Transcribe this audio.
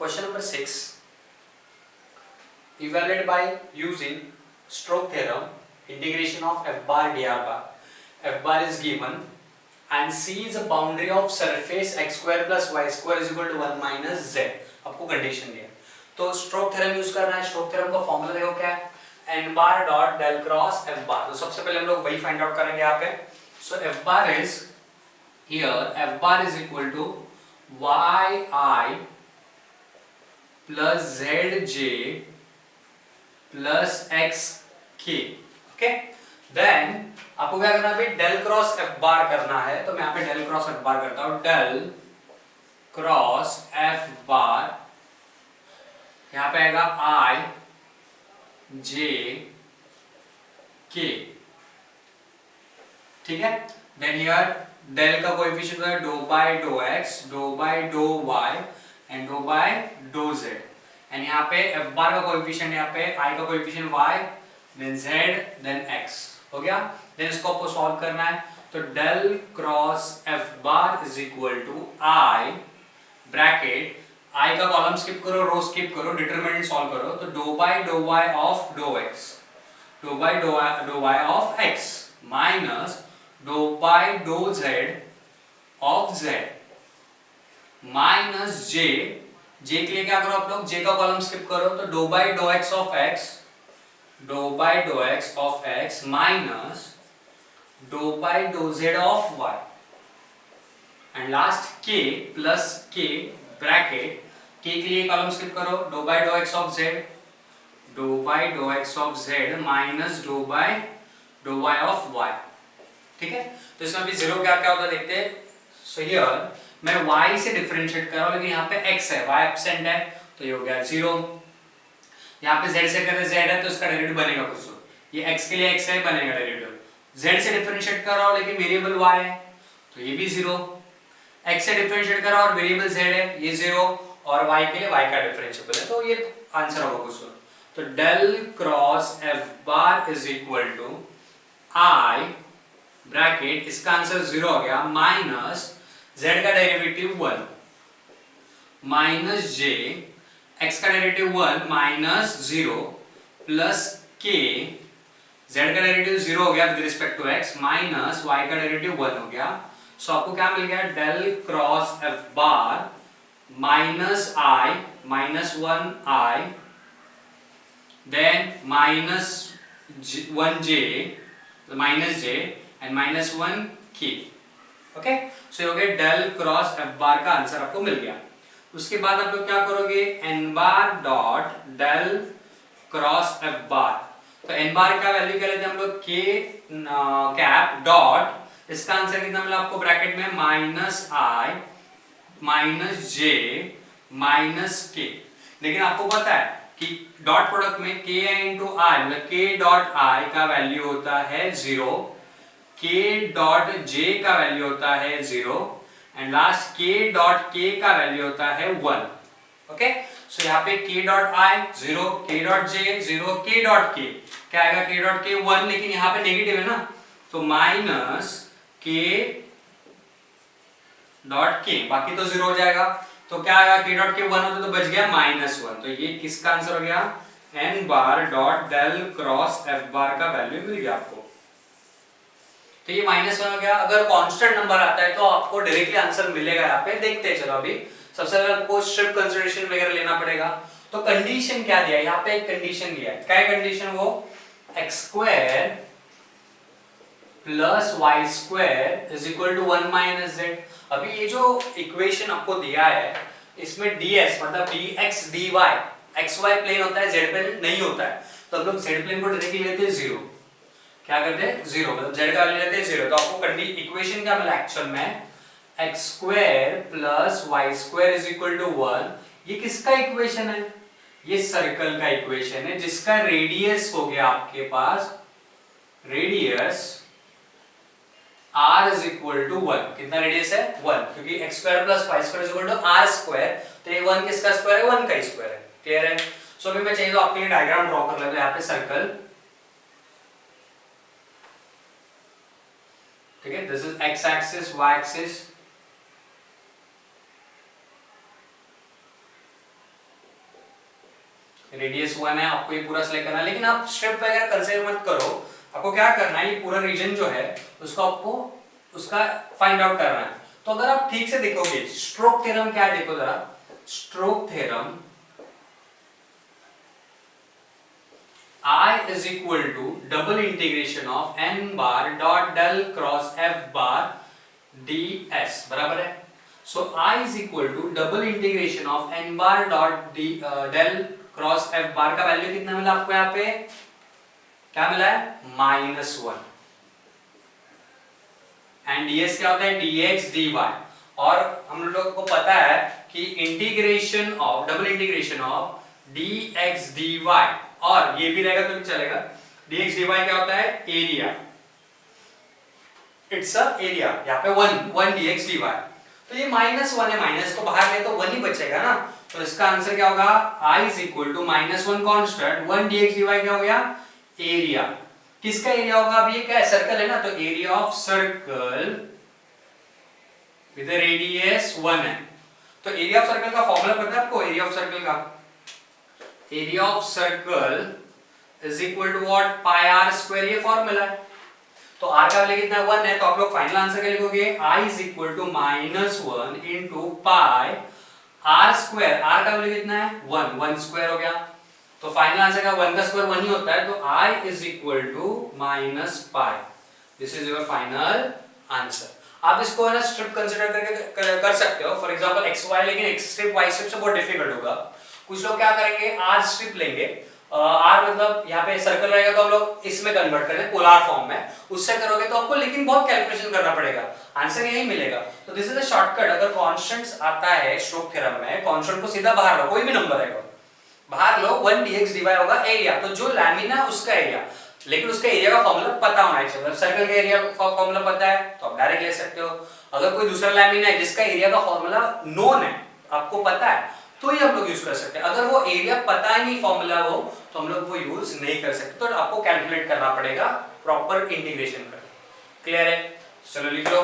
Question number 6. Evaluate by using Stokes theorem, integration of f bar dr bar. F bar is given and C is a boundary of surface x square plus y square is equal to 1 minus z. आपको condition दिया तो Stokes theorem use करना है। Stokes theorem का formula देखो क्या है, n bar dot del cross f bar. तो सबसे पहले हम लोग वही फाइंड आउट करेंगे यहाँ पे। So f bar is here, f bar is equal to yi plus zj plus xk। Okay, then आपको क्या करना है, डेल क्रॉस f बार करना है। तो मैं यहाँ पे डेल क्रॉस f बार करता हूँ, डेल क्रॉस f बार, यहाँ पे आएगा i j k, ठीक है। देन हियर डेल का कोएफिशिएंट है do by do x, do by do y and do by do z। And यहाँ पे f बार का कोएफिशिएंट, यहाँ पे i का coefficient y, then z, then x। हो गया। देन इसको आपको सॉल्व करना है। तो del cross f bar is equal to i bracket, i का कॉलम स्किप करो, रो स्किप करो, डिटरमिनेंट सॉल्व करो। तो do by do y of do x, do by do y of x minus do by do z of z minus j, j के लिए क्या करो आप लोग, j का कॉलम स्किप करो। तो do by do x of x, do by do x of x minus do by do z of y and last k plus k bracket, k के लिए कॉलम स्किप करो, do by do x of z, do by do x of z minus do by do y of y, ठीक है। तो इसमें अभी zero क्या क्या होता है देखते हैं। सो हियर मैं y से डिफरेंशिएट कर रहा हूं, लेकिन यहाँ पे x है, y एब्सेंट है, तो ये हो गया जीरो। यहाँ पे z से कर रहे z है, तो इसका डेरिवेटिव बनेगा कुछ तो, ये x के लिए x है, बनेगा डेरिवेटिव। z से डिफरेंशिएट कर रहा हूं लेकिन वेरिएबल y है, तो ये भी जीरो। x से डिफरेंशिएट कर रहा हूं और वेरिएबल z है, ये जीरो, और y के लिए y का डिफरेंशिएबल है, तो ये आंसर होगा कुछ तो। Del cross f bar is equal to i bracket, इसका आंसर जीरो हो गया, माइनस z का डेरिवेटिव 1 माइनस j, x का derivative 1 minus 0 plus k, z का डेरिवेटिव 0 हो गया with respect to x, minus y का डेरिवेटिव 1 हो गया। सो आपको क्या मिल गया, del cross f bar minus i minus 1i then minus 1j minus j and minus 1k। Okay, सो ये हो गया डेल क्रॉस f बार का आंसर आपको मिल गया। उसके बाद आप लोग क्या करोगे, n bar dot del cross f bar. तो n बार का वैल्यू क्या लेते हैं हम लोग, k कैप डॉट, इसका आंसर कितना मिला आपको ब्रैकेट में, minus i minus j minus k। लेकिन आपको पता है कि डॉट प्रोडक्ट में k इंटू i मतलब k डॉट i का वैल्यू होता है 0, k डॉट j का वैल्यू होता है 0 and last k dot k का वैल्यू होता है 1। ओके, सो यहाँ पे k dot i 0, k dot j 0, k dot k क्या आएगा, k डॉट k 1, लेकिन यहाँ पे नेगेटिव है ना, तो माइनस k डॉट k, बाकी तो 0 हो जाएगा। तो क्या आएगा, k डॉट k 1 होता तो बच गया माइनस 1। तो ये किसका आंसर हो गया, n bar dot del cross f bar का वैल्यू मिल गया आपको। तो ये माइनस 1 हो गया। अगर कांस्टेंट नंबर आता है तो आपको डायरेक्टली आंसर मिलेगा। यहाँ पे देखते हैं, चलो अभी सबसे पहले आपको स्ट्रिप कंसीडरेशन वगैरह लेना पड़ेगा। तो कंडीशन क्या दिया है, यहाँ पे एक कंडीशन दिया है, क्या है कंडीशन, वो x square plus y square is equal to 1 minus z। अभी ये जो इक्वेशन आपको दिया है, इसमें ds मतलब dx dy xy प्लेन होता है, z प्लेन नहीं होता है। तो हम लोग z प्लेन को डायरेक्टली लेते हैं 0, क्या करते हैं 0, मतलब z का वैल्यू लेते हैं 0। तो आपको इक्वेशन क्या मिला एक्चुअल में, x square plus y square is equal to 1। ये किसका इक्वेशन है, ये सर्कल का इक्वेशन है जिसका रेडियस हो गया आपके पास, radius r is equal to 1। कितना रेडियस है 1, क्योंकि x square plus y square is equal to r square, तो ये 1 किसका स्क्वायर है, 1 का स्क्वायर है। क्लियर है। सो अभी मैं चाहिए तो आपके लिए डायग्राम ड्रॉ कर लेता हूं, यहाँ पे सर्कल, ठीक है, this is x axis, y axis, radius 1 है, आपको ये पूरा सिलेक्ट करना है, लेकिन आप स्ट्रिप वगैरह कंसीडर मत करो, आपको क्या करना है, ये पूरा रीजन जो है उसको आपको उसका फाइंड आउट करना है। तो अगर आप ठीक से देखोगे स्ट्रोक थ्योरम क्या है, देखो जरा, stroke theorem I is equal to double integration of n bar dot del cross f bar ds बराबर है। So I is equal to double integration of n bar dot del cross f bar का value कितना मिला आपको, यहाँ पे क्या मिला है, -1, एंड ds क्या होता है, dx dy, और हम लोग को पता है कि integration of double integration of dx dy, और ये भी रहेगा तो भी चलेगा, dx dy क्या होता है, एरिया, इट्स अ एरिया, यहाँ पे 1 dx dy, तो ये -1 है, माइनस को बाहर ले तो 1 ही बचेगा ना, तो इसका आंसर क्या होगा, I is equal to -1 constant 1 dx dy क्या हो गया, एरिया, किसका एरिया होगा, अब ये क्या है, सर्कल है ना, तो area of circle with radius 1 है। तो एरिया ऑफ सर्कल का फॉर्मूला पता है आपको, एरिया ऑफ सर्कल का, area of circle is equal to what, pi r square, ये फॉर्मूला है। तो r का वैल्यू कितना 1 है, तो आप लोग फाइनल आंसर क्या लिखोगे, I is equal to -1 into pi r square, r का वैल्यू कितना है 1 स्क्वायर हो गया, तो फाइनल आंसर का 1 का स्क्वायर 1 ही होता है, तो I is equal to -pi, this is your final answer. आप इसको है ना स्ट्रिप कंसीडर करके कर सकते हो, फॉर एग्जांपल एक्स वाई, लेकिन एक्स स्ट्रिप वाई स्ट्रिप से बहुत डिफिकल्ट होगा। कुछ लोग क्या करेंगे, आर स्ट्रिप लेंगे, आर मतलब यहाँ पे सर्कल रहेगा तो हम लोग इसमें कन्वर्ट करेंगे पोलर फॉर्म में, उससे करोगे तो आपको लेकिन बहुत कैलकुलेशन करना पड़ेगा, आंसर यही मिलेगा। तो दिस इज अ शॉर्टकट, अगर कांस्टेंट्स आता है स्ट्रोक थ्योरम में, कांस्टेंट को सीधा बाहर लो, कोई भी नंबर रहेगा बाहर लो, 1 dx dy होगा एरिया, तो जो लैमिना उसका एरिया, लेकिन उसका एरिया का फॉर्मूला पता होना चाहिए, सर्कल का एरिया का फॉर्मूला पता है तो आप डायरेक्ट ले सकते हो। अगर कोई दूसरा लैमिना है जिसका एरिया का फॉर्मूला नोन है, आपको पता है, तो ही हम लोग यूज कर सकते हैं। अगर वो एरिया पता ही नहीं फॉर्मूला हो तो हम लोग वो यूज नहीं कर सकते, तो आपको कैलकुलेट करना पड़ेगा प्रॉपर इंटीग्रेशन कर। क्लियर है, चलो लिख लो।